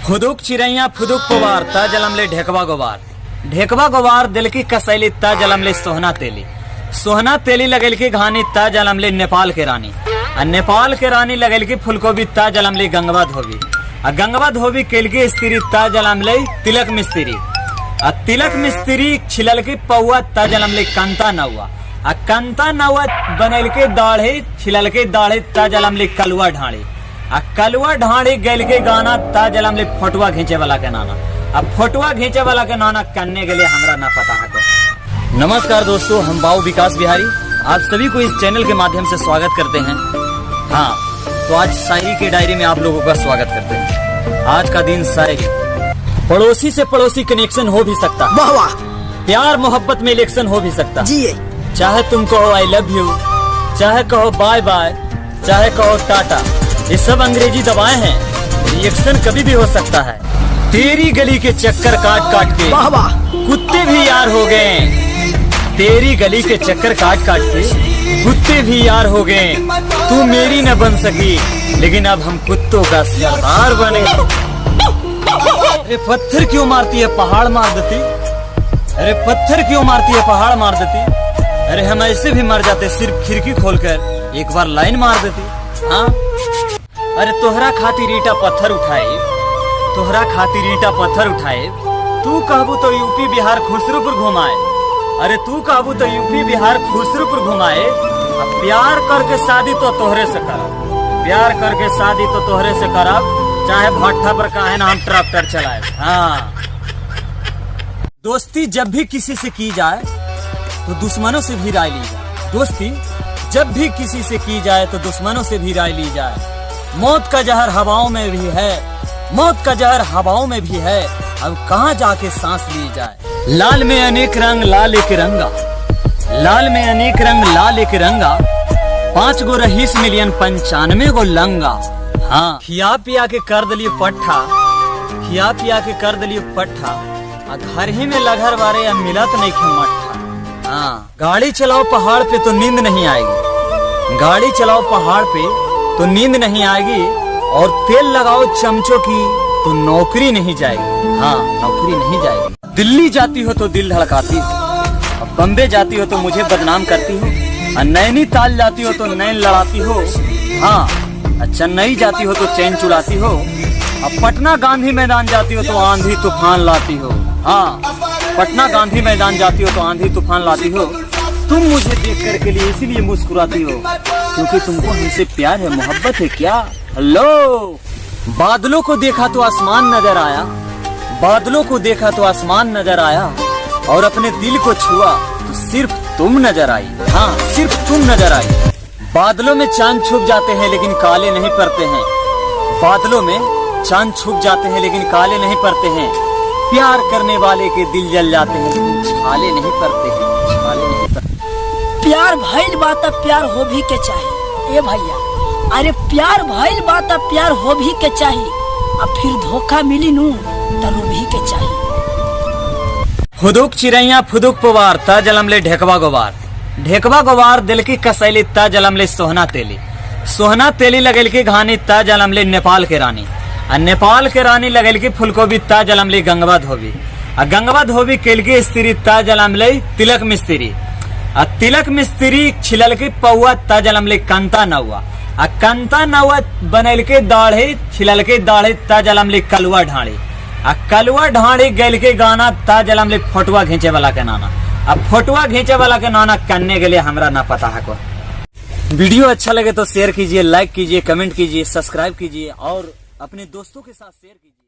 फुदुक चिरैया फुदुक पवार ता जलमले ढेकवा गोबार। ढेकवा गोबार दिल की कसैली ता जलमले सोहना तेली। सोहना तेली लगल की घानी ता जलमले नेपाल के रानी। नेपाल के रानी लगल की फुलकोबी ता जलमले गंगवा धोबी। गंगवा धोबी केल की स्त्री ता जलमले तिलक मिस्त्री। तिलक मिस्त्री छिलल की पौआ ता जलमले कंता नौआ। कंता नौआ बनल के दाढ़े छिलल के दाढ़े ता जलमले कलुआ ढाड़ी। कलुआ ढाड़ी गैल के गाना ता जलमले फोटुआ घींचे वाला के नाना। अब फोटुआ घींचे वाला के नाना करने के लिए हमरा ना पता है को। नमस्कार दोस्तों, हम बाबू विकास बिहारी आप सभी को इस चैनल के माध्यम से स्वागत करते हैं। हाँ, तो आज शायरी के डायरी में आप लोगों का स्वागत करते हैं। आज का दिन शायरी। पड़ोसी से पड़ोसी कनेक्शन हो भी सकता, वाह वाह। प्यार मोहब्बत में इलेक्शन हो भी सकता जी। चाहे तुम कहो आई लव यू, चाहे कहो बाय बाय, चाहे कहो टाटा, ये सब अंग्रेजी दवाएं हैं। रिएक्शन कभी भी हो सकता है। तेरी गली के चक्कर काट काट के वाह वाह कुत्ते भी यार हो गए। तेरी गली के चक्कर काट काट के कुत्ते भी यार हो गए। तू मेरी न बन सकी लेकिन अब हम कुत्तों का सरदार बने। अरे पत्थर क्यों मारती है पहाड़ मार देती। अरे पत्थर क्यों मारती है पहाड़ मार देती। अरे हम ऐसे भी मर जाते सिर्फ खिड़की खोलकर एक बार लाइन मार देती। हाँ, अरे तोहरा खातिर ईटा पत्थर उठाए, तोहरा खातिर ईटा पत्थर उठाए। तू कहबू तो यूपी बिहार खुसरूपुर घुमाए। अरे तू कहबू तो यूपी बिहार खुसरूपुर घुमाए। अब प्यार करके शादी तो तोहरे से करब, प्यार करके शादी तो तोहरे से करब, चाहे भट्ठा पर काहे ना हम ट्रैक्टर चलाए। हाँ, दोस्ती जब भी किसी से की जाए तो दुश्मनों से भी राय ली जाए। दोस्ती जब भी किसी से की जाए तो दुश्मनों से भी राय ली जाए। मौत का जहर हवाओं में भी है, मौत का जहर हवाओं में भी है। अब कहाँ जाके सांस ली जाए। लाल में अनेक रंग लाल एक रंगा, लाल में अनेक रंग लाल एक रंगा। 5 गो रहीस मिलियन 95 गो लंगा। हाँ, खिया पिया के कर दिलिए पट्ठा, खिया पिया के कर दिलिए पट्ठा। घर ही में लघर बारे या मिलत नहीं खे मट्ठा। हाँ, गाड़ी चलाओ पहाड़ पे तो नींद नहीं आएगी, गाड़ी चलाओ पहाड़ पे तो नींद नहीं आएगी। और तेल लगाओ चमचों की तो नौकरी नहीं जाएगी। हाँ, नौकरी नहीं जाएगी। दिल्ली जाती हो तो दिल धड़काती हो, बम्बे जाती हो तो मुझे बदनाम करती हो, नैनीताल जाती हो तो नैन लड़ाती हो। हाँ, चेन्नई जाती हो तो चैन चुराती हो। अब पटना गांधी मैदान जाती हो तो आंधी तूफान लाती हो। हाँ, पटना गांधी मैदान जाती हो तो आंधी तूफान लाती हो। तुम मुझे देख कर के लिए इसीलिए मुस्कुराती हो क्योंकि तुमको हमसे प्यार है, मोहब्बत है क्या। हेलो, बादलों को देखा तो आसमान नजर आया, बादलों को देखा तो आसमान नजर आया। और अपने दिल को छुआ तो सिर्फ तुम नजर आई। हाँ, सिर्फ तुम नजर आई। बादलों में चांद छुप जाते हैं लेकिन काले नहीं पड़ते हैं। बादलों में चांद छुप जाते हैं लेकिन काले नहीं पड़ते हैं। प्यार करने वाले के दिल जल जाते हैं लेकिन छाले नहीं पड़ते हैं, छाले नहीं पड़ते। प्यार भइल बात प्यार हो भी के चाहिए। ए भैया, अरे प्यार भइल बात प्यार हो भी के चाहिए। अब फिर धोखा मिली नू तो रो भी के चाहिए। फुदुक चिरैया फुदुक पवार ता जलमले ढेकवा गोबार। ढेकवा गोबार दिल की कसैली ता जलमले सोहना तेली। सोहना तेली लगल की घानी ता जलमले नेपाल के रानी। नेपाल के रानी लगल की फुलकोबी ता जलमले गंगवा धोबी। गंगवा धोबी केल की स्त्री ता जलमले तिलक मिस्त्री। तिलक मिस्त्री छिलल की पौआ ता जलमले कंता नौआ। कंता नौआ बनल के दाढ़े छिलल के दाढ़े ता जलमले कलुआ ढाड़ी। कलुआ ढाड़ी गैल के गाना ता जलमले फोटुआ घींचे वाला के नाना। अब फोटुआ घींचे वाला के नाना करने के लिए हमरा ना पता है को। वीडियो अच्छा लगे तो शेयर कीजिए, लाइक कीजिए, कमेंट कीजिए, सब्सक्राइब कीजिए और अपने दोस्तों के साथ शेयर कीजिए।